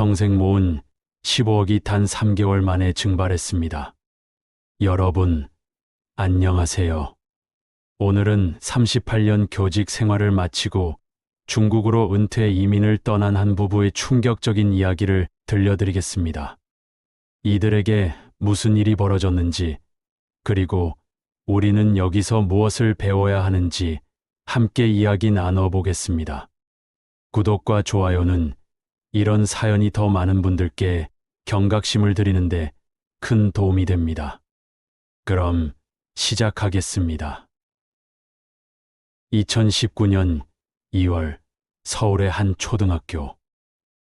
평생 모은 15억이 단 3개월 만에 증발했습니다. 여러분, 안녕하세요. 오늘은 38년 교직 생활을 마치고 중국으로 은퇴 이민을 떠난 한 부부의 충격적인 이야기를 들려드리겠습니다. 이들에게 무슨 일이 벌어졌는지, 그리고 우리는 여기서 무엇을 배워야 하는지 함께 이야기 나눠보겠습니다. 구독과 좋아요는 이런 사연이 더 많은 분들께 경각심을 드리는데 큰 도움이 됩니다. 그럼 시작하겠습니다. 2019년 2월 서울의 한 초등학교.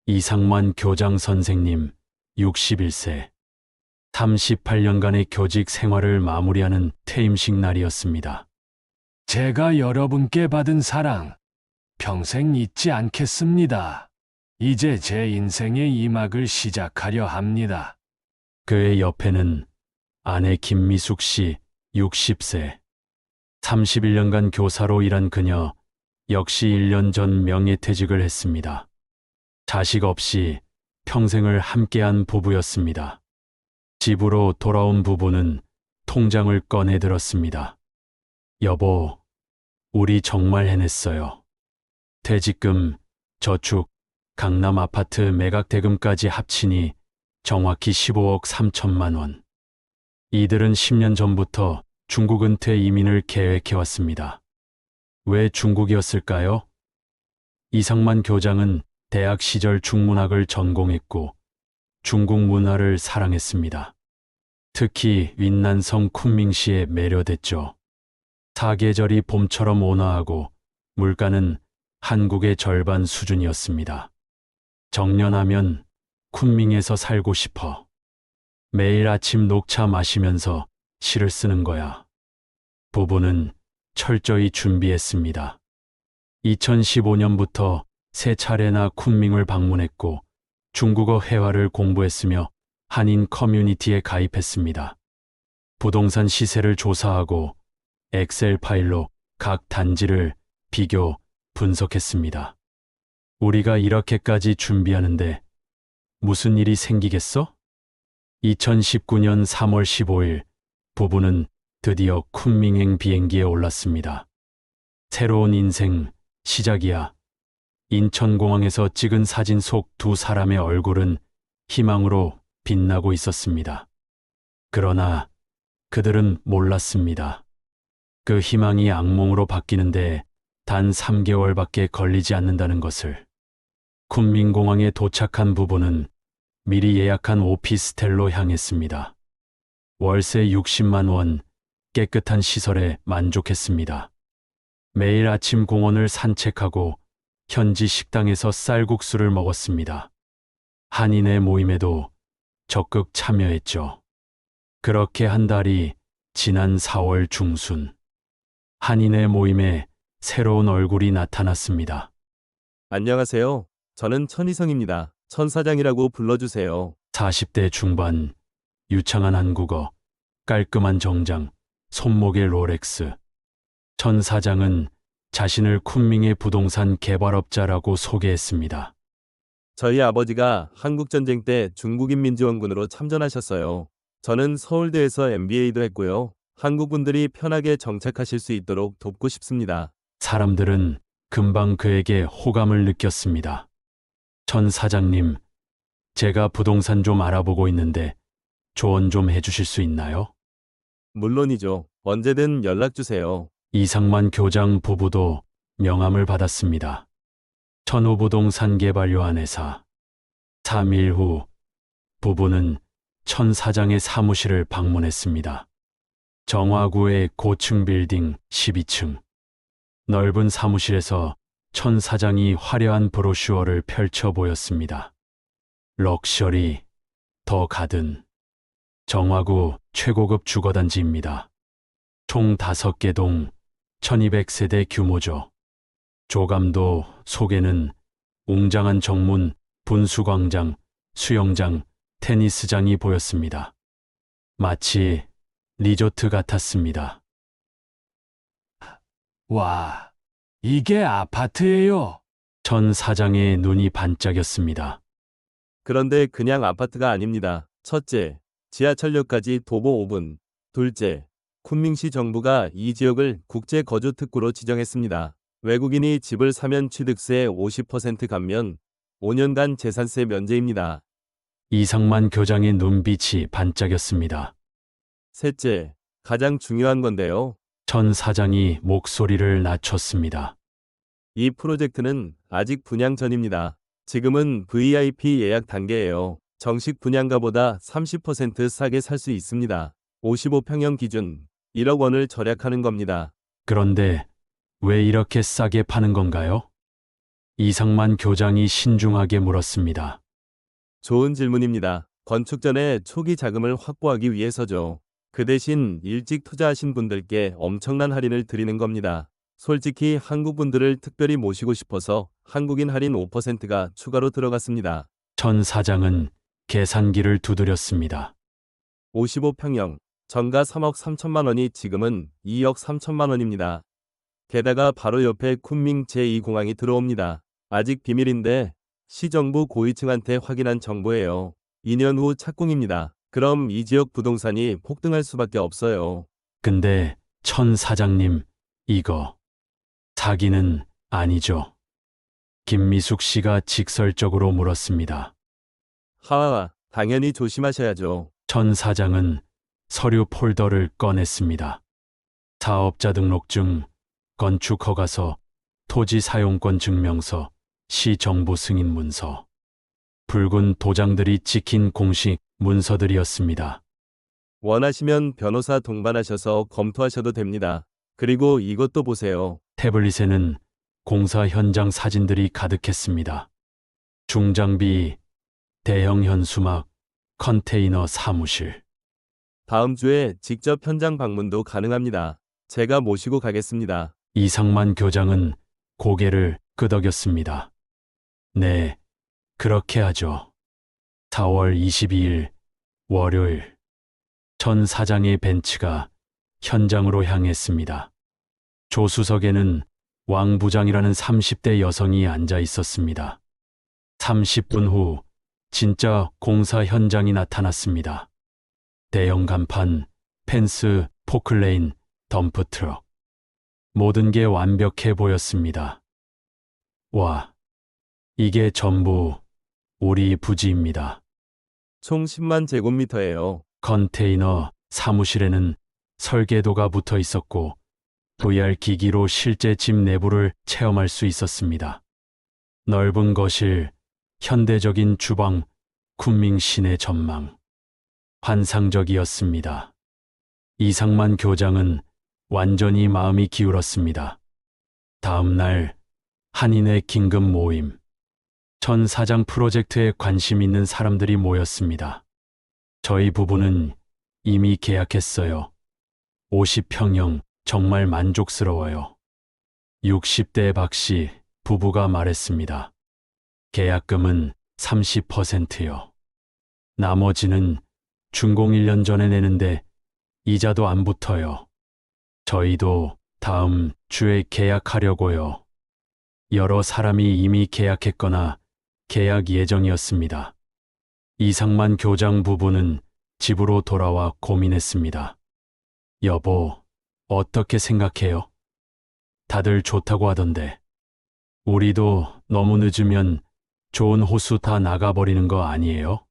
이상만 교장 선생님 61세. 38년간의 교직 생활을 마무리하는 퇴임식 날이었습니다. 제가 여러분께 받은 사랑 평생 잊지 않겠습니다. 이제 제 인생의 이막을 시작하려 합니다. 그의 옆에는 아내 김미숙 씨 60세. 31년간 교사로 일한 그녀 역시 1년 전 명예퇴직을 했습니다. 자식 없이 평생을 함께한 부부였습니다. 집으로 돌아온 부부는 통장을 꺼내 들었습니다. 여보, 우리 정말 해냈어요. 퇴직금, 저축, 강남 아파트 매각 대금까지 합치니 정확히 15억 3천만 원. 이들은 10년 전부터 중국 은퇴 이민을 계획해왔습니다. 왜 중국이었을까요? 이상만 교장은 대학 시절 중문학을 전공했고 중국 문화를 사랑했습니다. 특히 윈난성 쿤밍시에 매료됐죠. 사계절이 봄처럼 온화하고 물가는 한국의 절반 수준이었습니다. 정년하면 쿤밍에서 살고 싶어. 매일 아침 녹차 마시면서 시를 쓰는 거야. 부부는 철저히 준비했습니다. 2015년부터 세 차례나 쿤밍을 방문했고 중국어 회화를 공부했으며 한인 커뮤니티에 가입했습니다. 부동산 시세를 조사하고 엑셀 파일로 각 단지를 비교, 분석했습니다. 우리가 이렇게까지 준비하는데 무슨 일이 생기겠어? 2019년 3월 15일 부부는 드디어 쿤밍행 비행기에 올랐습니다. 새로운 인생 시작이야. 인천공항에서 찍은 사진 속 두 사람의 얼굴은 희망으로 빛나고 있었습니다. 그러나 그들은 몰랐습니다. 그 희망이 악몽으로 바뀌는데 단 3개월밖에 걸리지 않는다는 것을. 쿤밍공항에 도착한 부부는 미리 예약한 오피스텔로 향했습니다. 월세 60만 원, 깨끗한 시설에 만족했습니다. 매일 아침 공원을 산책하고 현지 식당에서 쌀국수를 먹었습니다. 한인의 모임에도 적극 참여했죠. 그렇게 한 달이 지난 4월 중순. 한인의 모임에 새로운 얼굴이 나타났습니다. 안녕하세요. 저는 천희성입니다. 천사장이라고 불러주세요. 40대 중반, 유창한 한국어, 깔끔한 정장, 손목에 롤렉스. 천 사장은 자신을 쿤밍의 부동산 개발업자라고 소개했습니다. 저희 아버지가 한국전쟁 때 중국인민지원군으로 참전하셨어요. 저는 서울대에서 MBA도 했고요. 한국 분들이 편하게 정착하실 수 있도록 돕고 싶습니다. 사람들은 금방 그에게 호감을 느꼈습니다. 천 사장님, 제가 부동산 좀 알아보고 있는데 조언 좀 해주실 수 있나요? 물론이죠. 언제든 연락주세요. 이상만 교장 부부도 명함을 받았습니다. 천호부동산 개발요한회사. 3일 후 부부는 천 사장의 사무실을 방문했습니다. 정화구의 고층 빌딩 12층. 넓은 사무실에서 천 사장이 화려한 브로슈어를 펼쳐 보였습니다. 럭셔리, 더 가든. 정화구 최고급 주거단지입니다. 총 5개 동, 1200세대 규모죠. 조감도 속에는 웅장한 정문, 분수광장, 수영장, 테니스장이 보였습니다. 마치 리조트 같았습니다. 와, 이게 아파트예요. 천 사장의 눈이 반짝였습니다. 그런데 그냥 아파트가 아닙니다. 첫째, 지하철역까지 도보 5분. 둘째, 쿤밍시 정부가 이 지역을 국제 거주 특구로 지정했습니다. 외국인이 집을 사면 취득세 50% 감면, 5년간 재산세 면제입니다. 이상만 교장의 눈빛이 반짝였습니다. 셋째, 가장 중요한 건데요. 전 사장이 목소리를 낮췄습니다. 이 프로젝트는 아직 분양 전입니다. 지금은 VIP 예약 단계예요. 정식 분양가보다 30% 싸게 살 수 있습니다. 55평형 기준 1억 원을 절약하는 겁니다. 그런데 왜 이렇게 싸게 파는 건가요? 이상만 교장이 신중하게 물었습니다. 좋은 질문입니다. 건축 전에 초기 자금을 확보하기 위해서죠. 그 대신 일찍 투자하신 분들께 엄청난 할인을 드리는 겁니다. 솔직히 한국 분들을 특별히 모시고 싶어서 한국인 할인 5%가 추가로 들어갔습니다. 전 사장은 계산기를 두드렸습니다. 55평형, 전가 3억 3천만 원이 지금은 2억 3천만 원입니다. 게다가 바로 옆에 쿤밍 제2공항이 들어옵니다. 아직 비밀인데 시정부 고위층한테 확인한 정보예요. 2년 후 착공입니다. 그럼 이 지역 부동산이 폭등할 수밖에 없어요. 근데 천 사장님, 이거 사기는 아니죠? 김미숙 씨가 직설적으로 물었습니다. 하하, 당연히 조심하셔야죠. 천 사장은 서류 폴더를 꺼냈습니다. 사업자 등록증, 건축 허가서, 토지 사용권 증명서, 시정부 승인 문서, 붉은 도장들이 찍힌 공식 문서들이었습니다. 원하시면 변호사 동반하셔서 검토하셔도 됩니다. 그리고 이것도 보세요. 태블릿에는 공사 현장 사진들이 가득했습니다. 중장비, 대형 현수막, 컨테이너 사무실. 다음 주에 직접 현장 방문도 가능합니다. 제가 모시고 가겠습니다. 이상만 교장은 고개를 끄덕였습니다. 네, 그렇게 하죠. 4월 22일 월요일 전 사장의 벤츠가 현장으로 향했습니다. 조수석에는 왕 부장이라는 30대 여성이 앉아 있었습니다. 30분 후 진짜 공사 현장이 나타났습니다. 대형 간판, 펜스, 포클레인, 덤프트럭. 모든 게 완벽해 보였습니다. 와, 이게 전부 우리 부지입니다. 총 10만 제곱미터예요. 컨테이너 사무실에는 설계도가 붙어 있었고 VR 기기로 실제 집 내부를 체험할 수 있었습니다. 넓은 거실, 현대적인 주방, 쿤밍 시내 전망. 환상적이었습니다. 이상만 교장은 완전히 마음이 기울었습니다. 다음 날 한인의 긴급 모임. 전 사장 프로젝트에 관심 있는 사람들이 모였습니다. 저희 부부는 이미 계약했어요. 50평형 정말 만족스러워요. 60대 박씨 부부가 말했습니다. 계약금은 30%요. 나머지는 준공 1년 전에 내는데 이자도 안 붙어요. 저희도 다음 주에 계약하려고요. 여러 사람이 이미 계약했거나 계약 예정이었습니다. 이상만 교장 부부는 집으로 돌아와 고민했습니다. 여보, 어떻게 생각해요? 다들 좋다고 하던데. 우리도 너무 늦으면 좋은 호수 다 나가버리는 거 아니에요?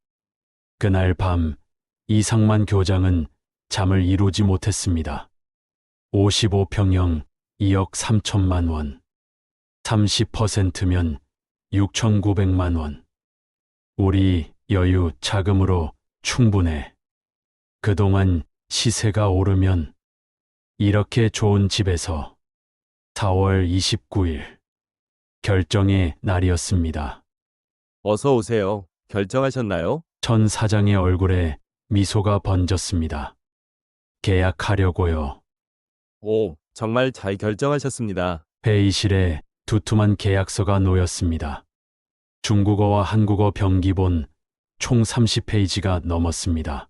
그날 밤 이상만 교장은 잠을 이루지 못했습니다. 55평형 2억 3천만 원. 30%면 6,900만 원. 우리 여유 자금으로 충분해. 그동안 시세가 오르면 이렇게 좋은 집에서 4월 29일 결정의 날이었습니다. 어서 오세요. 결정하셨나요? 전 사장의 얼굴에 미소가 번졌습니다. 계약하려고요. 오, 정말 잘 결정하셨습니다. 회의실에 두툼한 계약서가 놓였습니다. 중국어와 한국어 병기본 총 30페이지가 넘었습니다.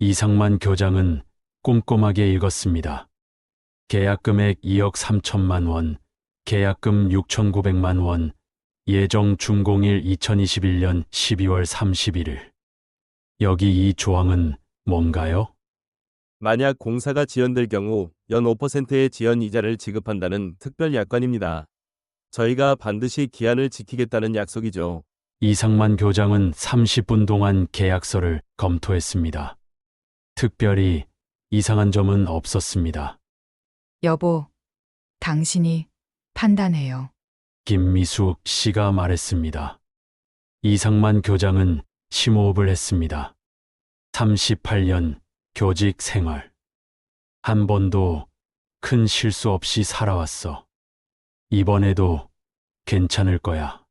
이상만 교장은 꼼꼼하게 읽었습니다. 계약 금액 2억 3천만 원, 계약금 6,900만 원, 예정 준공일 2021년 12월 31일. 여기 이 조항은 뭔가요? 만약 공사가 지연될 경우 연 5%의 지연 이자를 지급한다는 특별 약관입니다. 저희가 반드시 기한을 지키겠다는 약속이죠. 이상만 교장은 30분 동안 계약서를 검토했습니다. 특별히 이상한 점은 없었습니다. 여보, 당신이 판단해요. 김미숙 씨가 말했습니다. 이상만 교장은 심호흡을 했습니다. 38년 교직 생활. 한 번도 큰 실수 없이 살아왔어. 이번에도 괜찮을 거야.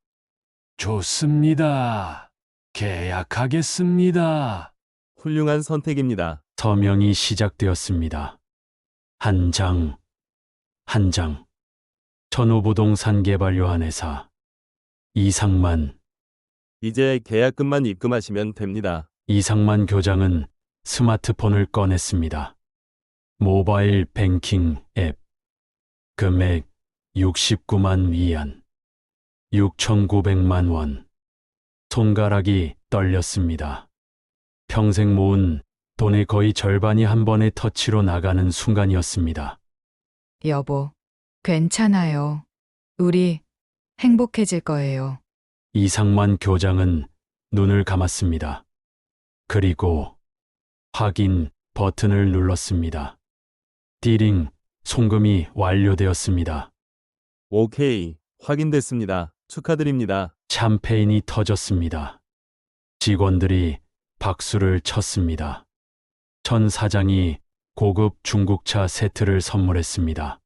좋습니다. 계약하겠습니다. 훌륭한 선택입니다. 서명이 시작되었습니다. 한 장, 한 장. 천호부동산 개발요한회사. 이상만. 이제 계약금만 입금하시면 됩니다. 이상만 교장은 스마트폰을 꺼냈습니다. 모바일 뱅킹 앱. 금액 69만 위안. 6,900만 원. 손가락이 떨렸습니다. 평생 모은 돈의 거의 절반이 한 번의 터치로 나가는 순간이었습니다. 여보, 괜찮아요. 우리 행복해질 거예요. 이상만 교장은 눈을 감았습니다. 그리고 확인 버튼을 눌렀습니다. 띠링, 송금이 완료되었습니다. 오케이, 확인됐습니다. 축하드립니다. 샴페인이 터졌습니다. 직원들이 박수를 쳤습니다. 천 사장이 고급 중국차 세트를 선물했습니다.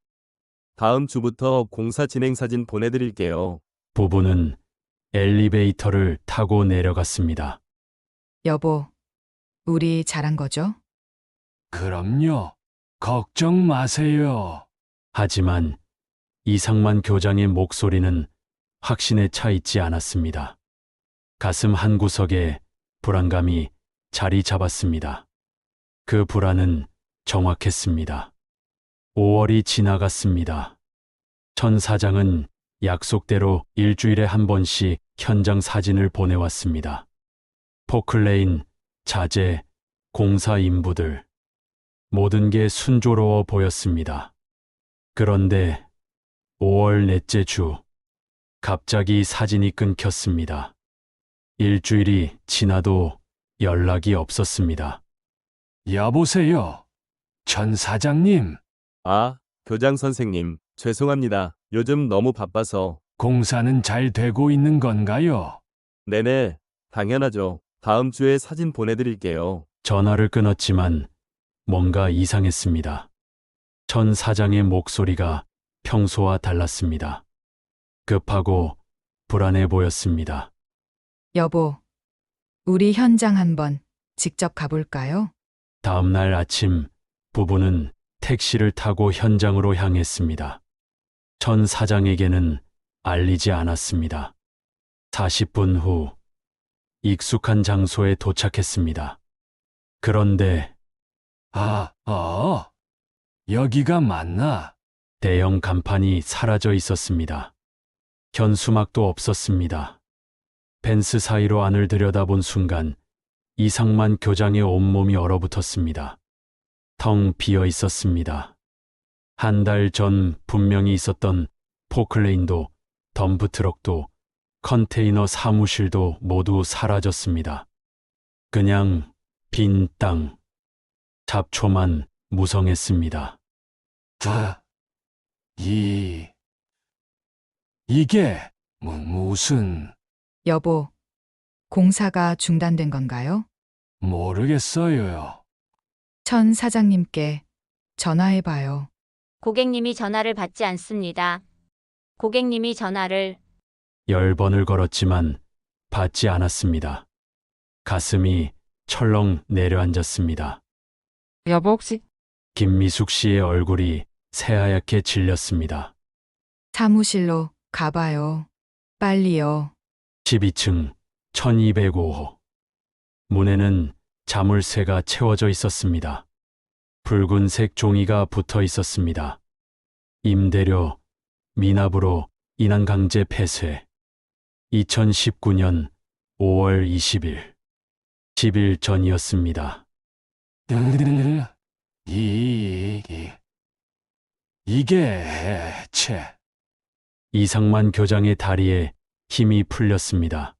다음 주부터 공사 진행 사진 보내드릴게요. 부부는 엘리베이터를 타고 내려갔습니다. 여보, 우리 잘한 거죠? 그럼요. 걱정 마세요. 하지만 이상만 교장의 목소리는 확신에 차 있지 않았습니다. 가슴 한구석에 불안감이 자리 잡았습니다. 그 불안은 정확했습니다. 5월이 지나갔습니다. 천 사장은 약속대로 일주일에 한 번씩 현장 사진을 보내왔습니다. 포클레인, 자재, 공사 인부들. 모든 게 순조로워 보였습니다. 그런데 5월 넷째 주, 갑자기 사진이 끊겼습니다. 일주일이 지나도 연락이 없었습니다. 여보세요. 천 사장님, 아, 교장 선생님, 죄송합니다. 요즘 너무 바빠서. 공사는 잘 되고 있는 건가요? 네네, 당연하죠. 다음 주에 사진 보내드릴게요. 전화를 끊었지만 뭔가 이상했습니다. 천 사장의 목소리가 평소와 달랐습니다. 급하고 불안해 보였습니다. 여보, 우리 현장 한번 직접 가볼까요? 다음 날 아침 부부는 택시를 타고 현장으로 향했습니다. 천 사장에게는 알리지 않았습니다. 40분 후 익숙한 장소에 도착했습니다. 그런데 여기가 맞나? 대형 간판이 사라져 있었습니다. 현수막도 없었습니다. 펜스 사이로 안을 들여다본 순간 이상만 교장의 온몸이 얼어붙었습니다. 텅 비어 있었습니다. 한 달 전 분명히 있었던 포클레인도 덤프트럭도 컨테이너 사무실도 모두 사라졌습니다. 그냥 빈 땅, 잡초만 무성했습니다. 이게 무슨 여보, 공사가 중단된 건가요? 모르겠어요. 천 사장님께 전화해봐요. 고객님이 전화를 받지 않습니다. 고객님이 전화를 10번을 걸었지만 받지 않았습니다. 가슴이 철렁 내려앉았습니다. 여보 혹시 김미숙 씨의 얼굴이 새하얗게 질렸습니다. 사무실로 가봐요. 빨리요. 12층 1205호. 문에는 자물쇠가 채워져 있었습니다. 붉은색 종이가 붙어 있었습니다. 임대료, 미납으로 인한 강제 폐쇄. 2019년 5월 20일. 10일 전이었습니다. 이게 채. 이상만 교장의 다리에 힘이 풀렸습니다.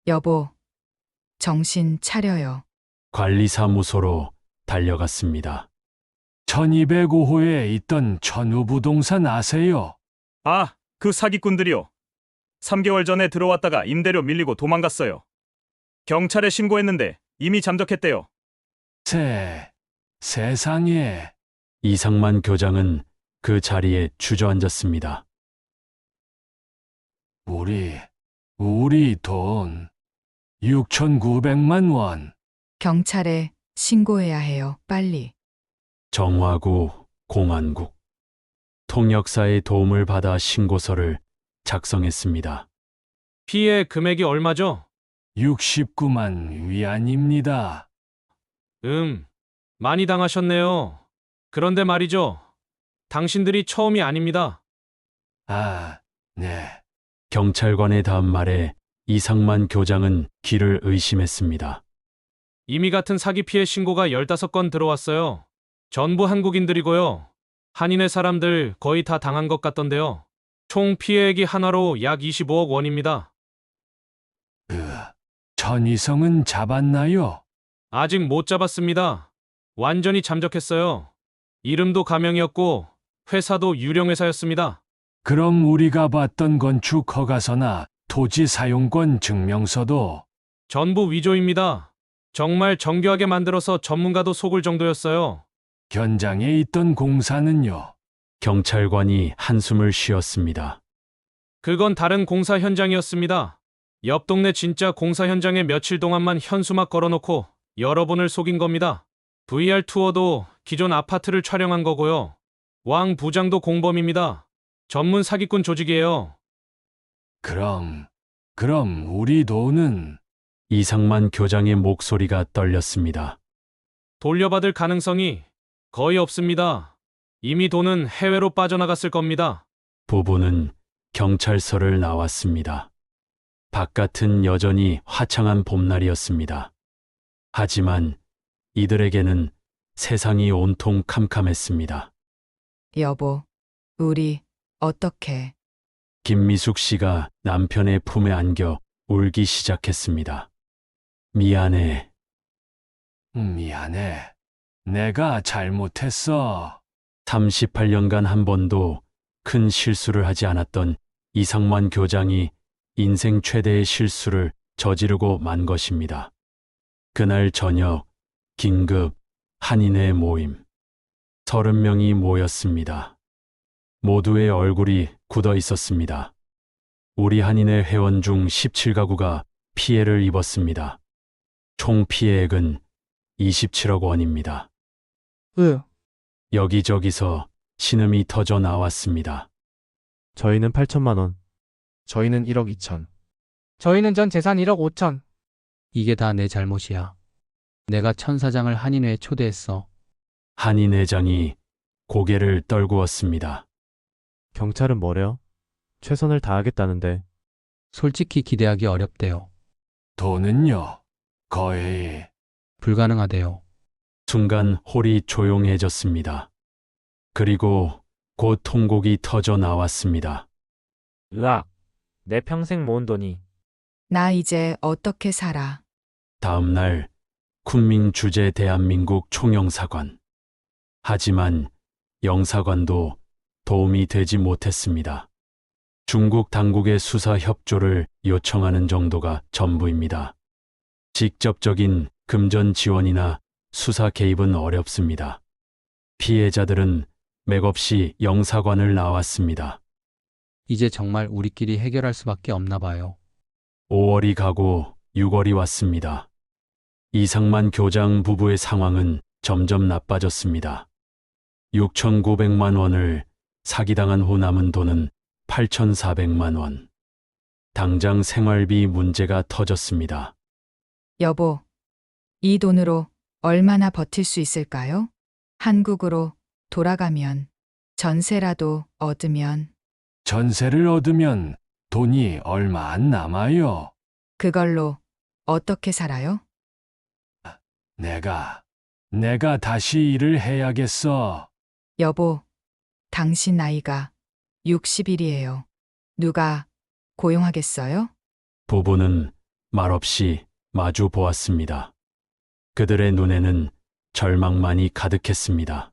여보, 정신 차려요. 관리사무소로 달려갔습니다. 1205호에 있던 천우부동산 아세요? 아, 그 사기꾼들이요. 3개월 전에 들어왔다가 임대료 밀리고 도망갔어요. 경찰에 신고했는데 이미 잠적했대요. 세상에. 이상만 교장은 그 자리에 주저앉았습니다. 우리 돈 6,900만 원. 경찰에 신고해야 해요. 빨리. 정화구, 공안국. 통역사의 도움을 받아 신고서를 작성했습니다. 피해 금액이 얼마죠? 69만 위안입니다. 많이 당하셨네요. 그런데 말이죠. 당신들이 처음이 아닙니다. 아, 네. 경찰관의 다음 말에 이상만 교장은 귀를 의심했습니다. 이미 같은 사기 피해 신고가 15건 들어왔어요. 전부 한국인들이고요. 한인의 사람들 거의 다 당한 것 같던데요. 총 피해액이 하나로 약 25억 원입니다. 전희성은 잡았나요? 아직 못 잡았습니다. 완전히 잠적했어요. 이름도 가명이었고 회사도 유령회사였습니다. 그럼 우리가 봤던 건축 허가서나 토지 사용권 증명서도 전부 위조입니다. 정말 정교하게 만들어서 전문가도 속을 정도였어요. 현장에 있던 공사는요? 경찰관이 한숨을 쉬었습니다. 그건 다른 공사 현장이었습니다. 옆 동네 진짜 공사 현장에 며칠 동안만 현수막 걸어놓고 여러분을 속인 겁니다. VR 투어도 기존 아파트를 촬영한 거고요. 왕 부장도 공범입니다. 전문 사기꾼 조직이에요. 그럼 우리 돈은 이상만 교장의 목소리가 떨렸습니다. 돌려받을 가능성이 거의 없습니다. 이미 돈은 해외로 빠져나갔을 겁니다. 부부는 경찰서를 나왔습니다. 바깥은 여전히 화창한 봄날이었습니다. 하지만 이들에게는 세상이 온통 캄캄했습니다. 여보, 우리 어떻게? 김미숙 씨가 남편의 품에 안겨 울기 시작했습니다. 미안해. 미안해. 내가 잘못했어. 38년간 한 번도 큰 실수를 하지 않았던 이상만 교장이 인생 최대의 실수를 저지르고 만 것입니다. 그날 저녁 긴급 한인회 모임. 30명이 모였습니다. 모두의 얼굴이 굳어 있었습니다. 우리 한인회 회원 중 17가구가 피해를 입었습니다. 총 피해액은 27억 원입니다. 여기저기서 신음이 터져 나왔습니다. 저희는 8천만 원. 저희는 1억 2천. 저희는 전 재산 1억 5천. 이게 다 내 잘못이야. 내가 천 사장을 한인회에 초대했어. 한인회장이 고개를 떨구었습니다. 경찰은 뭐래요? 최선을 다하겠다는데. 솔직히 기대하기 어렵대요. 돈은요? 거의 불가능하대요. 순간 홀이 조용해졌습니다. 그리고 곧 통곡이 터져 나왔습니다. 으악, 내 평생 모은 돈이. 나 이제 어떻게 살아? 다음 날 쿤밍 주재 대한민국 총영사관. 하지만 영사관도 도움이 되지 못했습니다. 중국 당국의 수사 협조를 요청하는 정도가 전부입니다. 직접적인 금전 지원이나 수사 개입은 어렵습니다. 피해자들은 맥없이 영사관을 나왔습니다. 이제 정말 우리끼리 해결할 수밖에 없나 봐요. 5월이 가고 6월이 왔습니다. 이상만 교장 부부의 상황은 점점 나빠졌습니다. 6,900만 원을 사기당한 후 남은 돈은 8,400만 원. 당장 생활비 문제가 터졌습니다. 여보, 이 돈으로 얼마나 버틸 수 있을까요? 한국으로 돌아가면, 전세라도 얻으면. 전세를 얻으면 돈이 얼마 안 남아요. 그걸로 어떻게 살아요? 내가 다시 일을 해야겠어. 여보, 당신 나이가 60일이에요. 누가 고용하겠어요? 부부는 말없이 마주 보았습니다. 그들의 눈에는 절망만이 가득했습니다.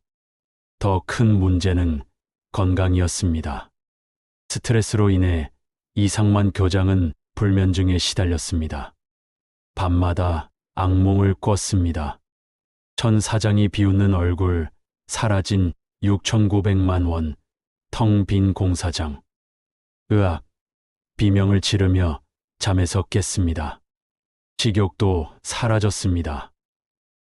더 큰 문제는 건강이었습니다. 스트레스로 인해 이상만 교장은 불면증에 시달렸습니다. 밤마다 악몽을 꿨습니다. 천 사장이 비웃는 얼굴, 사라진 6,900만 원, 텅 빈 공사장. 으악, 비명을 지르며 잠에서 깼습니다. 식욕도 사라졌습니다.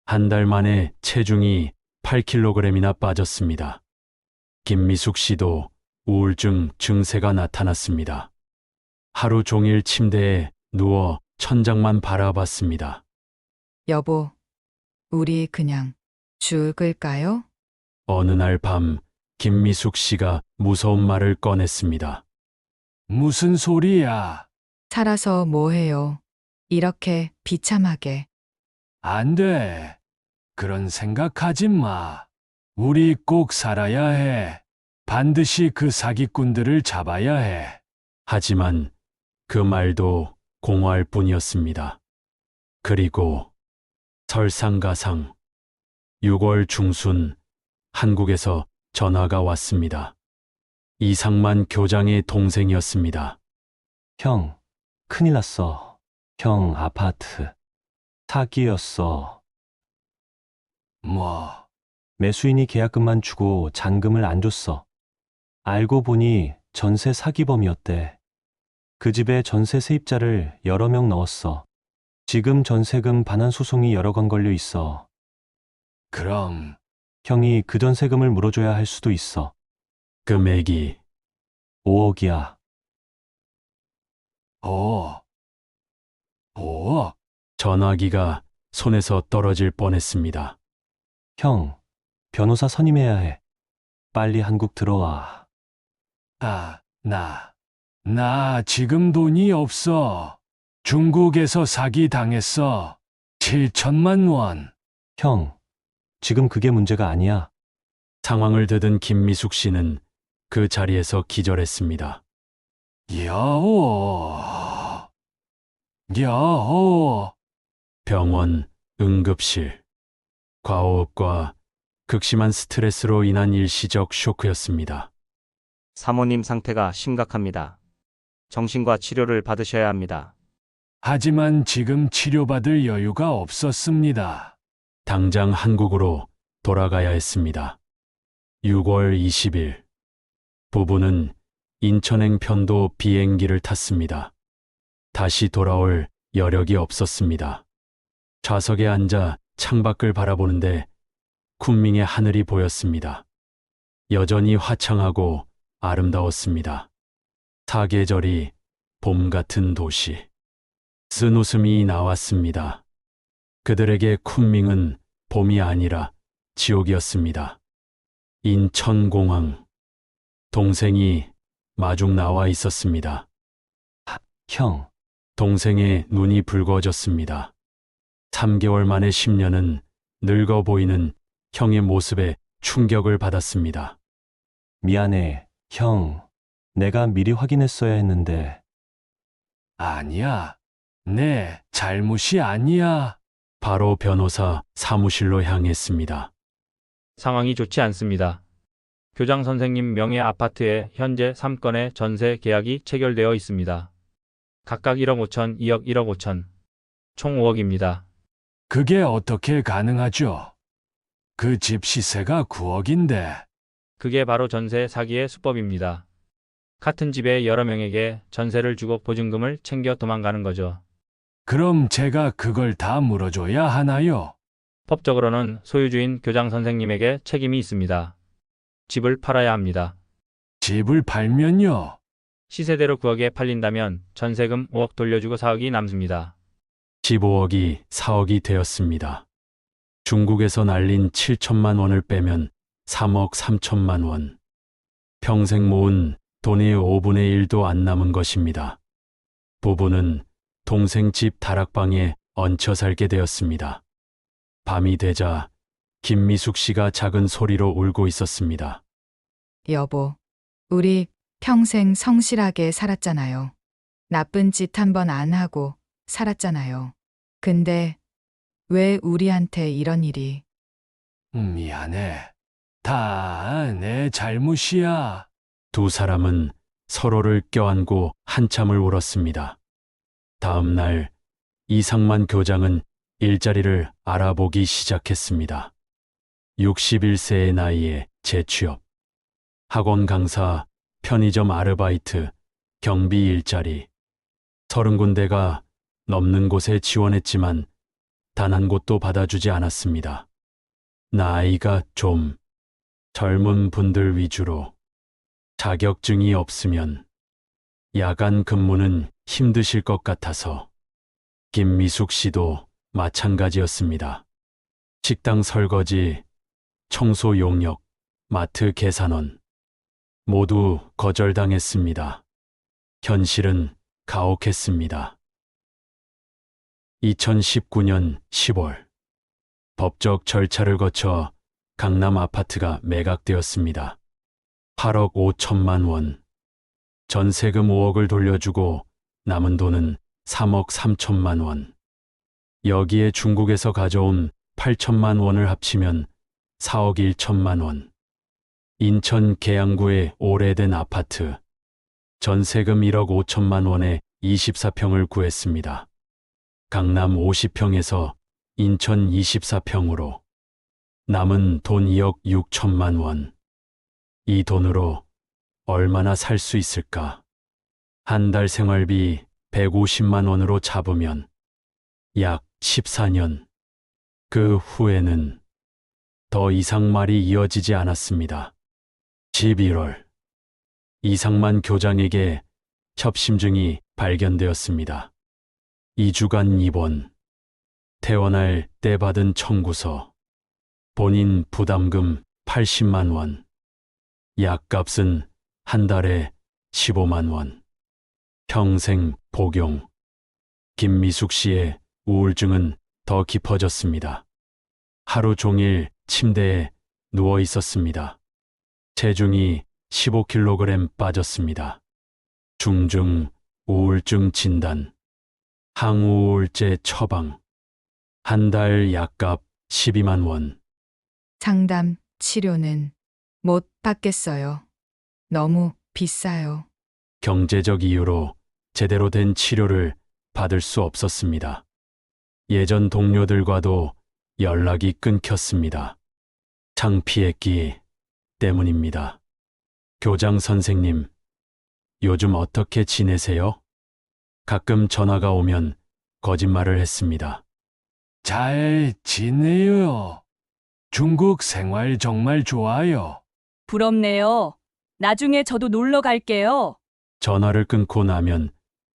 한 달 만에 체중이 8kg이나 빠졌습니다. 김미숙 씨도 우울증 증세가 나타났습니다. 하루 종일 침대에 누워 천장만 바라봤습니다. 여보, 우리 그냥 죽을까요? 어느 날 밤 김미숙 씨가 무서운 말을 꺼냈습니다. 무슨 소리야? 살아서 뭐해요? 이렇게 비참하게. 안 돼. 그런 생각하지 마. 우리 꼭 살아야 해. 반드시 그 사기꾼들을 잡아야 해. 하지만 그 말도 공허할 뿐이었습니다. 그리고 설상가상 6월 중순 한국에서 전화가 왔습니다. 이상만 교장의 동생이었습니다. 형, 큰일 났어. 형 아파트. 사기였어. 뭐? 매수인이 계약금만 주고 잔금을 안 줬어. 알고 보니 전세 사기범이었대. 그 집에 전세 세입자를 여러 명 넣었어. 지금 전세금 반환 소송이 여러 건 걸려 있어. 그럼 형이 그 전세금을 물어줘야 할 수도 있어. 금액이 5억이야. 5억? 전화기가 손에서 떨어질 뻔했습니다. 형, 변호사 선임해야 해. 빨리 한국 들어와. 나 지금 돈이 없어. 중국에서 사기 당했어. 7천만 원. 형, 지금 그게 문제가 아니야. 상황을 듣은 김미숙 씨는 그 자리에서 기절했습니다. 여호. 병원, 응급실, 과호흡과 극심한 스트레스로 인한 일시적 쇼크였습니다. 사모님 상태가 심각합니다. 정신과 치료를 받으셔야 합니다. 하지만 지금 치료받을 여유가 없었습니다. 당장 한국으로 돌아가야 했습니다. 6월 20일, 부부는 인천행 편도 비행기를 탔습니다. 다시 돌아올 여력이 없었습니다. 좌석에 앉아 창밖을 바라보는데 쿤밍의 하늘이 보였습니다. 여전히 화창하고 아름다웠습니다. 사계절이 봄 같은 도시. 쓴 웃음이 나왔습니다. 그들에게 쿤밍은 봄이 아니라 지옥이었습니다. 인천공항. 동생이 마중 나와 있었습니다. 형. 동생의 눈이 붉어졌습니다. 3개월 만에 10년은 늙어 보이는 형의 모습에 충격을 받았습니다. 미안해, 형. 내가 미리 확인했어야 했는데. 아니야. 내 잘못이 아니야. 바로 변호사 사무실로 향했습니다. 상황이 좋지 않습니다. 교장 선생님 명의 아파트에 현재 3건의 전세 계약이 체결되어 있습니다. 각각 1억 5천, 2억, 1억 5천. 총 5억입니다. 그게 어떻게 가능하죠? 그 집 시세가 9억인데. 그게 바로 전세 사기의 수법입니다. 같은 집에 여러 명에게 전세를 주고 보증금을 챙겨 도망가는 거죠. 그럼 제가 그걸 다 물어줘야 하나요? 법적으로는 소유주인 교장 선생님에게 책임이 있습니다. 집을 팔아야 합니다. 집을 팔면요? 시세대로 9억에 팔린다면 전세금 5억 돌려주고 4억이 남습니다. 15억이 4억이 되었습니다. 중국에서 날린 7천만 원을 빼면 3억 3천만 원. 평생 모은 돈이 5분의 1도 안 남은 것입니다. 부부는 동생 집 다락방에 얹혀 살게 되었습니다. 밤이 되자 김미숙 씨가 작은 소리로 울고 있었습니다. 여보, 우리 평생 성실하게 살았잖아요. 나쁜 짓 한 번 안 하고 살았잖아요. 근데 왜 우리한테 이런 일이? 미안해. 다 내 잘못이야. 두 사람은 서로를 껴안고 한참을 울었습니다. 다음 날 이상만 교장은 일자리를 알아보기 시작했습니다. 61세의 나이에 재취업, 학원 강사, 편의점 아르바이트, 경비 일자리, 30군데가 넘는 곳에 지원했지만 단 한 곳도 받아주지 않았습니다. 나이가 좀 젊은 분들 위주로, 자격증이 없으면 야간 근무는 힘드실 것 같아서. 김미숙 씨도 마찬가지였습니다. 식당 설거지, 청소 용역, 마트 계산원 모두 거절당했습니다. 현실은 가혹했습니다. 2019년 10월 법적 절차를 거쳐 강남 아파트가 매각되었습니다. 8억 5천만 원. 전세금 5억을 돌려주고 남은 돈은 3억 3천만 원. 여기에 중국에서 가져온 8천만 원을 합치면 4억 1천만 원. 인천 계양구의 오래된 아파트. 전세금 1억 5천만 원에 24평을 구했습니다. 강남 50평에서 인천 24평으로. 남은 돈 2억 6천만 원. 이 돈으로 얼마나 살 수 있을까? 한 달 생활비 150만 원으로 잡으면 약 14년. 그 후에는 더 이상 말이 이어지지 않았습니다. 11월 이상만 교장에게 협심증이 발견되었습니다. 2주간 입원, 퇴원할 때 받은 청구서, 본인 부담금 80만 원, 약값은 한 달에 15만 원, 평생 복용. 김미숙 씨의 우울증은 더 깊어졌습니다. 하루 종일 침대에 누워 있었습니다. 체중이 15kg 빠졌습니다. 중증 우울증 진단, 항우울제 처방, 한 달 약값 12만 원. 상담, 치료는 못 받겠어요. 너무 비싸요. 경제적 이유로 제대로 된 치료를 받을 수 없었습니다. 예전 동료들과도 연락이 끊겼습니다. 창피했기 때문입니다. 교장 선생님, 요즘 어떻게 지내세요? 가끔 전화가 오면 거짓말을 했습니다. 잘 지내요. 중국 생활 정말 좋아요. 부럽네요. 나중에 저도 놀러 갈게요. 전화를 끊고 나면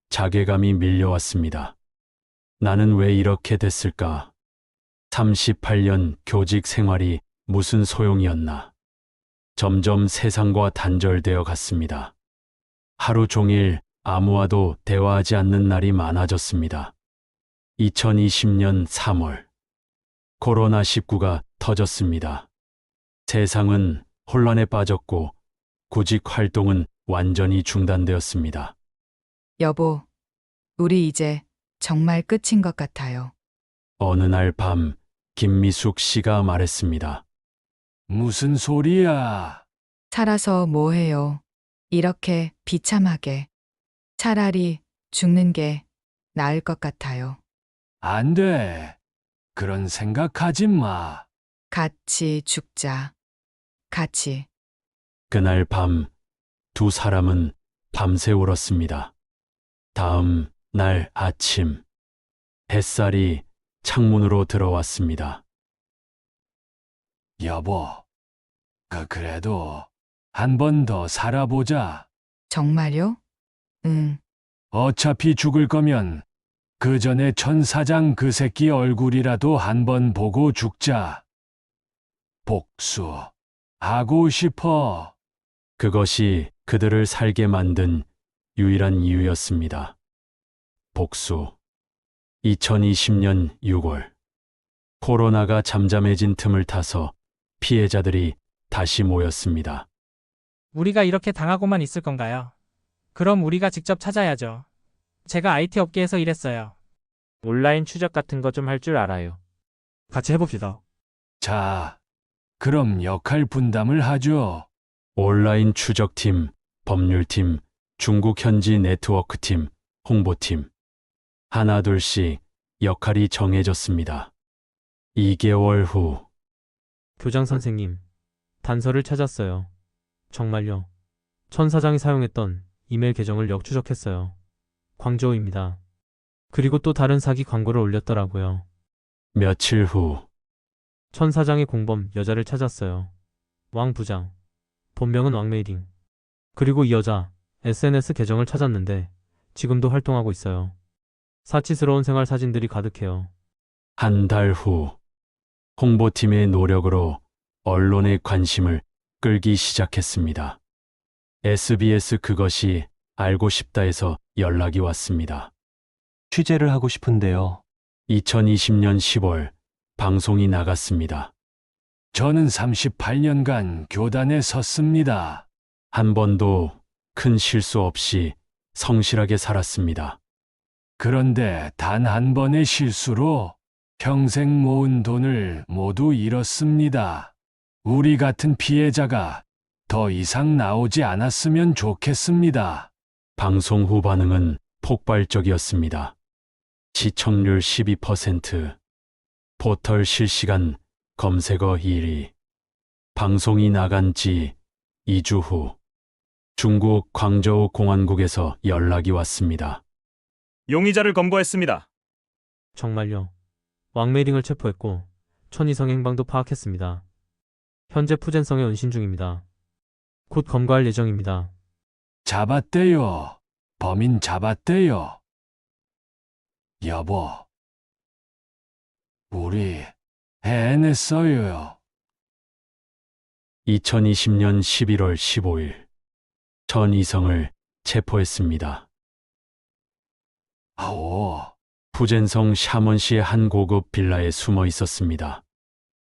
자괴감이 밀려왔습니다. 나는 왜 이렇게 됐을까? 38년 교직 생활이 무슨 소용이었나? 점점 세상과 단절되어 갔습니다. 하루 종일 아무와도 대화하지 않는 날이 많아졌습니다. 2020년 3월 코로나19가 터졌습니다. 세상은 혼란에 빠졌고 구직 활동은 완전히 중단되었습니다. 여보, 우리 이제 정말 끝인 것 같아요. 어느 날 밤 김미숙 씨가 말했습니다. 무슨 소리야? 살아서 뭐해요. 이렇게 비참하게. 차라리 죽는 게 나을 것 같아요. 안 돼. 그런 생각하지 마. 같이 죽자. 같이. 그날 밤 두 사람은 밤새 울었습니다. 다음 날 아침 햇살이 창문으로 들어왔습니다. 여보, 그래도 한 번 더 살아보자. 정말요? 응. 어차피 죽을 거면 그 전에 천 사장 그 새끼 얼굴이라도 한 번 보고 죽자. 복수하고 싶어. 그것이 그들을 살게 만든 유일한 이유였습니다. 복수. 2020년 6월. 코로나가 잠잠해진 틈을 타서 피해자들이 다시 모였습니다. 우리가 이렇게 당하고만 있을 건가요? 그럼 우리가 직접 찾아야죠. 제가 IT 업계에서 일했어요. 온라인 추적 같은 거 좀 할 줄 알아요. 같이 해봅시다. 자, 그럼 역할 분담을 하죠. 온라인 추적팀, 법률팀, 중국 현지 네트워크팀, 홍보팀. 하나둘씩 역할이 정해졌습니다. 2개월 후. 교장 선생님, 단서를 찾았어요. 정말요. 천 사장이 사용했던 이메일 계정을 역추적했어요. 광저우입니다. 그리고 또 다른 사기 광고를 올렸더라고요. 며칠 후. 천 사장의 공범 여자를 찾았어요. 왕 부장. 본명은 왕메이링. 그리고 이 여자 SNS 계정을 찾았는데 지금도 활동하고 있어요. 사치스러운 생활 사진들이 가득해요. 한 달 후. 홍보팀의 노력으로 언론의 관심을 끌기 시작했습니다. SBS 그것이 알고 싶다에서 연락이 왔습니다. 취재를 하고 싶은데요. 2020년 10월 방송이 나갔습니다. 저는 38년간 교단에 섰습니다. 한 번도 큰 실수 없이 성실하게 살았습니다. 그런데 단 한 번의 실수로 평생 모은 돈을 모두 잃었습니다. 우리 같은 피해자가 더 이상 나오지 않았으면 좋겠습니다. 방송 후 반응은 폭발적이었습니다. 시청률 12%, 포털 실시간 검색어 1위. 방송이 나간 지 2주 후, 중국 광저우 공안국에서 연락이 왔습니다. 용의자를 검거했습니다. 정말요. 왕메이링을 체포했고 천이성의 행방도 파악했습니다. 현재 푸젠성에 은신 중입니다. 곧 검거할 예정입니다. 잡았대요. 범인 잡았대요. 여보, 우리 해냈어요. 2020년 11월 15일, 천이성을 체포했습니다. 아오. 푸젠성 샤먼시의 한 고급 빌라에 숨어 있었습니다.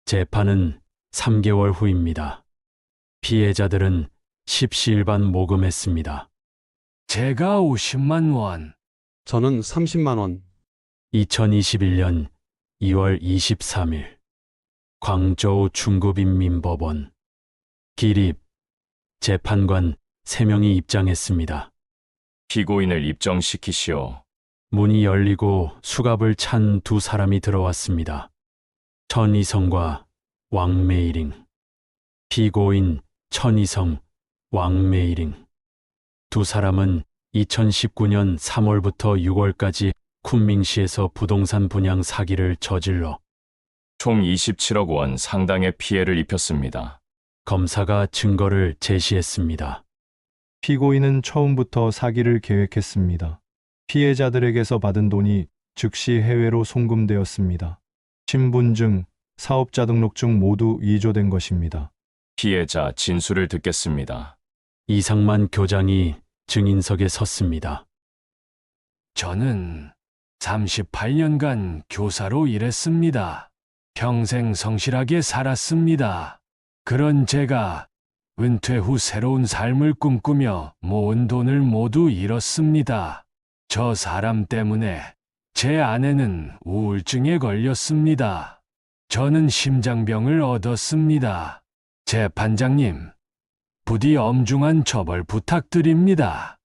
재판은 3개월 후입니다. 피해자들은 십시일반 모금했습니다. 제가 50만 원. 저는 30만 원. 2021년 2월 23일 광저우 중구인민법원 기립 재판관 3명이 입장했습니다. 피고인을 입정시키시오. 문이 열리고 수갑을 찬 두 사람이 들어왔습니다. 천이성과 왕메이링. 피고인 천이성, 왕메이링. 두 사람은 2019년 3월부터 6월까지 쿤밍시에서 부동산 분양 사기를 저질러 총 27억 원 상당의 피해를 입혔습니다. 검사가 증거를 제시했습니다. 피고인은 처음부터 사기를 계획했습니다. 피해자들에게서 받은 돈이 즉시 해외로 송금되었습니다. 신분증, 사업자 등록증 모두 위조된 것입니다. 피해자 진술을 듣겠습니다. 이상만 교장이 증인석에 섰습니다. 저는 38년간 교사로 일했습니다. 평생 성실하게 살았습니다. 그런 제가 은퇴 후 새로운 삶을 꿈꾸며 모은 돈을 모두 잃었습니다. 저 사람 때문에 제 아내는 우울증에 걸렸습니다. 저는 심장병을 얻었습니다. 재판장님, 부디 엄중한 처벌 부탁드립니다.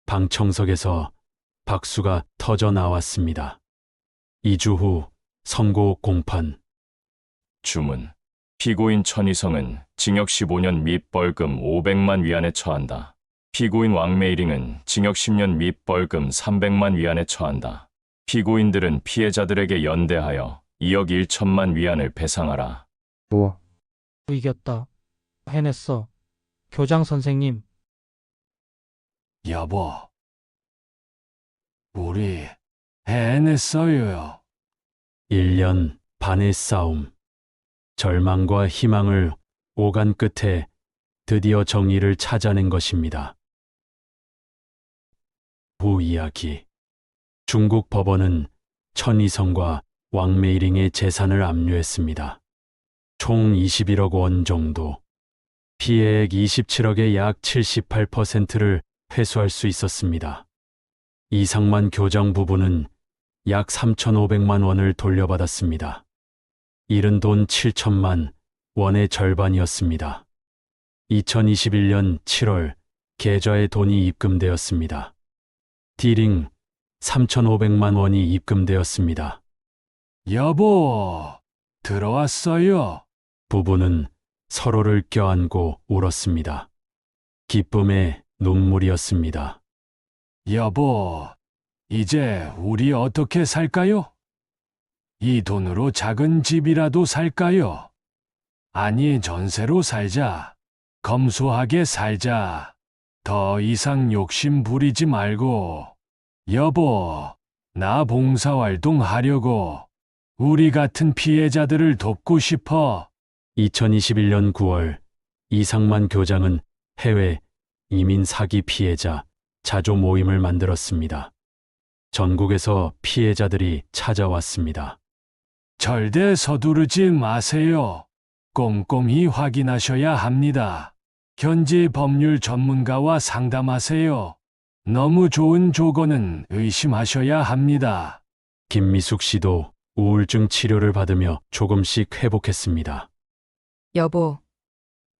방청석에서 박수가 터져 나왔습니다. 2주 후 선고 공판. 주문. 피고인 천이성은 징역 15년 및 벌금 500만 위안에 처한다. 피고인 왕메이링은 징역 10년 및 벌금 300만 위안에 처한다. 피고인들은 피해자들에게 연대하여 2억 1천만 위안을 배상하라. 이겼다. 해냈어. 교장 선생님. 여보, 우리 해냈어요. 1년 반의 싸움. 절망과 희망을 오간 끝에 드디어 정의를 찾아낸 것입니다. 후 이야기. 중국 법원은 천이성과 왕메이링의 재산을 압류했습니다. 총 21억 원 정도. 피해액 27억의 약 78%를 회수할 수 있었습니다. 이상만 교장 부부는 약 3,500만 원을 돌려받았습니다. 잃은 돈 7천만 원의 절반이었습니다. 2021년 7월 계좌에 돈이 입금되었습니다. 디링 3,500만 원이 입금되었습니다. 여보, 들어왔어요. 부부는 서로를 껴안고 울었습니다. 기쁨의 눈물이었습니다. 여보, 이제 우리 어떻게 살까요? 이 돈으로 작은 집이라도 살까요? 아니, 전세로 살자. 검소하게 살자. 더 이상 욕심 부리지 말고. 여보, 나 봉사활동 하려고. 우리 같은 피해자들을 돕고 싶어. 2021년 9월 이상만 교장은 해외 이민 사기 피해자 자조 모임을 만들었습니다. 전국에서 피해자들이 찾아왔습니다. 절대 서두르지 마세요. 꼼꼼히 확인하셔야 합니다. 현지 법률 전문가와 상담하세요. 너무 좋은 조건은 의심하셔야 합니다. 김미숙 씨도 우울증 치료를 받으며 조금씩 회복했습니다. 여보,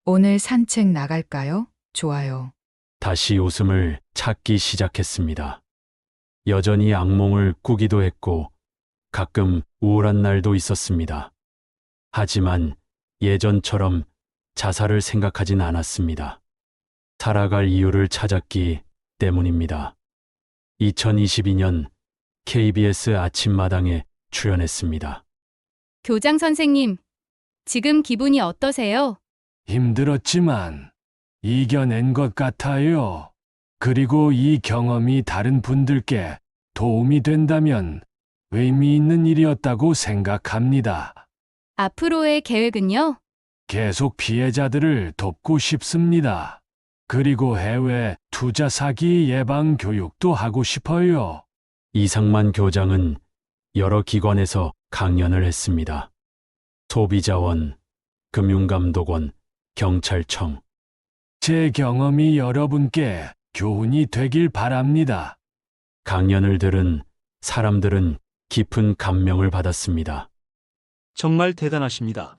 오늘 산책 나갈까요? 좋아요. 다시 웃음을 찾기 시작했습니다. 여전히 악몽을 꾸기도 했고 가끔 우울한 날도 있었습니다. 하지만 예전처럼 자살을 생각하진 않았습니다. 살아갈 이유를 찾았기 때문입니다. 2022년 KBS 아침마당에 출연했습니다. 교장 선생님, 지금 기분이 어떠세요? 힘들었지만 이겨낸 것 같아요. 그리고 이 경험이 다른 분들께 도움이 된다면 의미 있는 일이었다고 생각합니다. 앞으로의 계획은요? 계속 피해자들을 돕고 싶습니다. 그리고 해외 투자 사기 예방 교육도 하고 싶어요. 이상만 교장은 여러 기관에서 강연을 했습니다. 소비자원, 금융감독원, 경찰청. 제 경험이 여러분께 교훈이 되길 바랍니다. 강연을 들은 사람들은 깊은 감명을 받았습니다. 정말 대단하십니다.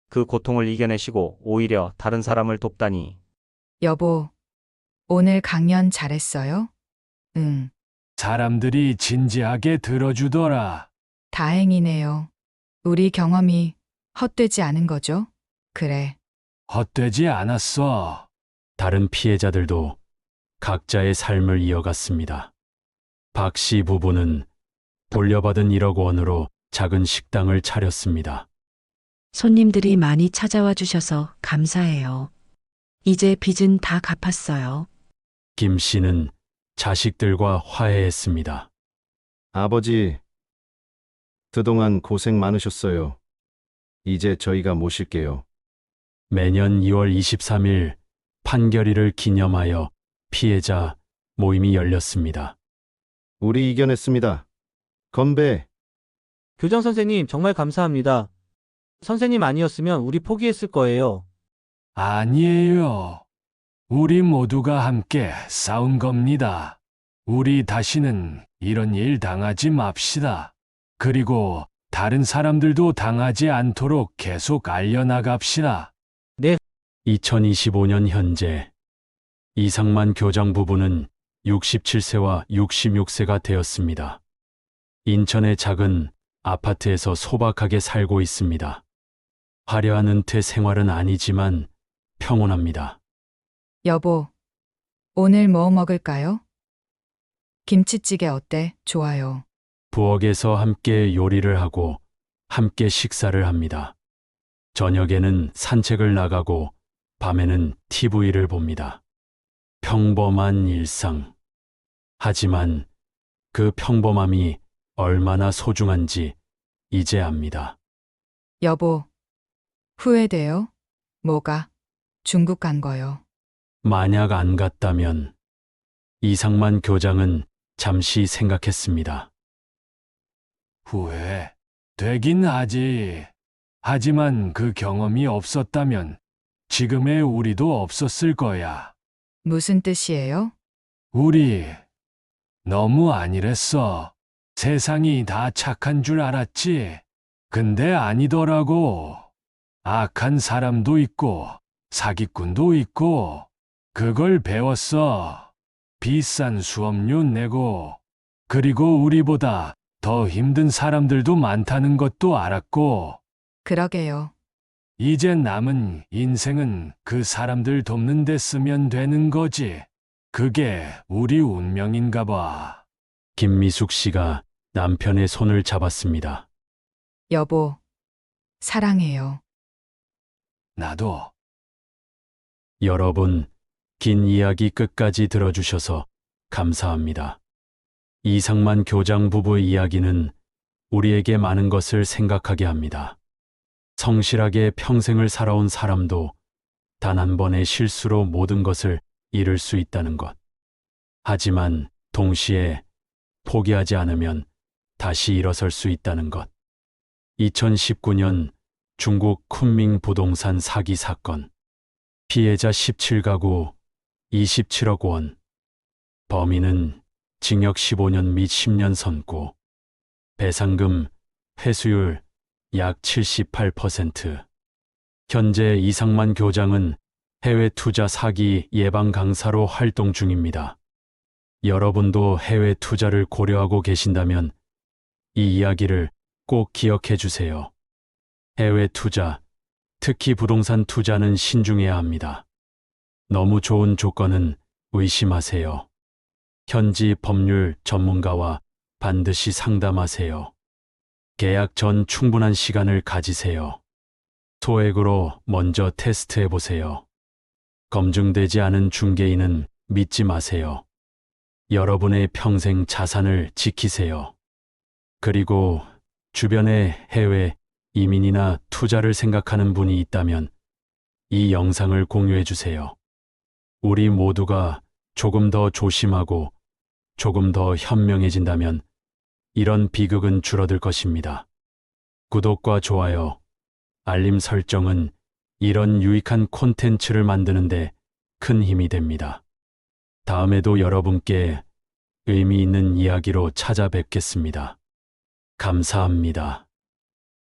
그 고통을 이겨내시고 오히려 다른 사람을 돕다니. 여보, 오늘 강연 잘했어요? 응. 사람들이 진지하게 들어주더라. 다행이네요. 우리 경험이 헛되지 않은 거죠? 그래. 헛되지 않았어. 다른 피해자들도 각자의 삶을 이어갔습니다. 박 씨 부부는 돌려받은 1억 원으로 작은 식당을 차렸습니다. 손님들이 많이 찾아와 주셔서 감사해요. 이제 빚은 다 갚았어요. 김 씨는 자식들과 화해했습니다. 아버지, 그동안 고생 많으셨어요. 이제 저희가 모실게요. 매년 2월 23일 판결일을 기념하여 피해자 모임이 열렸습니다. 우리 이겨냈습니다. 건배. 교장 선생님, 정말 감사합니다. 선생님 아니었으면 우리 포기했을 거예요. 아니에요. 우리 모두가 함께 싸운 겁니다. 우리 다시는 이런 일 당하지 맙시다. 그리고 다른 사람들도 당하지 않도록 계속 알려나갑시다. 네. 2025년 현재 이상만 교장 부부는 67세와 66세가 되었습니다. 인천의 작은 아파트에서 소박하게 살고 있습니다. 화려한 은퇴 생활은 아니지만 평온합니다. 여보, 오늘 뭐 먹을까요? 김치찌개 어때? 좋아요. 부엌에서 함께 요리를 하고 함께 식사를 합니다. 저녁에는 산책을 나가고 밤에는 TV를 봅니다. 평범한 일상. 하지만 그 평범함이 얼마나 소중한지 이제 압니다. 여보, 후회돼요? 뭐가? 중국 간 거요. 만약 안 갔다면 이상만 교장은 잠시 생각했습니다. 후회 되긴 하지. 하지만 그 경험이 없었다면 지금의 우리도 없었을 거야. 무슨 뜻이에요? 우리 너무 안일했어. 세상이 다 착한 줄 알았지. 근데 아니더라고. 악한 사람도 있고 사기꾼도 있고 그걸 배웠어. 비싼 수업료 내고 그리고 우리보다 더 힘든 사람들도 많다는 것도 알았고 그러게요. 이제 남은 인생은 그 사람들 돕는 데 쓰면 되는 거지. 그게 우리 운명인가 봐. 김미숙 씨가 남편의 손을 잡았습니다. 여보, 사랑해요. 나도. 여러분, 긴 이야기 끝까지 들어주셔서 감사합니다. 이상만 교장 부부의 이야기는 우리에게 많은 것을 생각하게 합니다. 성실하게 평생을 살아온 사람도 단 한 번의 실수로 모든 것을 잃을 수 있다는 것. 하지만 동시에 포기하지 않으면 다시 일어설 수 있다는 것. 2019년 중국 쿤밍 부동산 사기 사건. 피해자 17가구 27억 원. 범인은 징역 15년 및 10년 선고. 배상금, 회수율 약 78%. 현재 이상만 교장은 해외 투자 사기 예방 강사로 활동 중입니다. 여러분도 해외 투자를 고려하고 계신다면 이 이야기를 꼭 기억해 주세요. 해외 투자, 특히 부동산 투자는 신중해야 합니다. 너무 좋은 조건은 의심하세요. 현지 법률 전문가와 반드시 상담하세요. 계약 전 충분한 시간을 가지세요. 소액으로 먼저 테스트해 보세요. 검증되지 않은 중개인은 믿지 마세요. 여러분의 평생 자산을 지키세요. 그리고 주변에 해외 이민이나 투자를 생각하는 분이 있다면 이 영상을 공유해 주세요. 우리 모두가 조금 더 조심하고 조금 더 현명해진다면 이런 비극은 줄어들 것입니다. 구독과 좋아요, 알림 설정은 이런 유익한 콘텐츠를 만드는데 큰 힘이 됩니다. 다음에도 여러분께 의미 있는 이야기로 찾아뵙겠습니다. 감사합니다.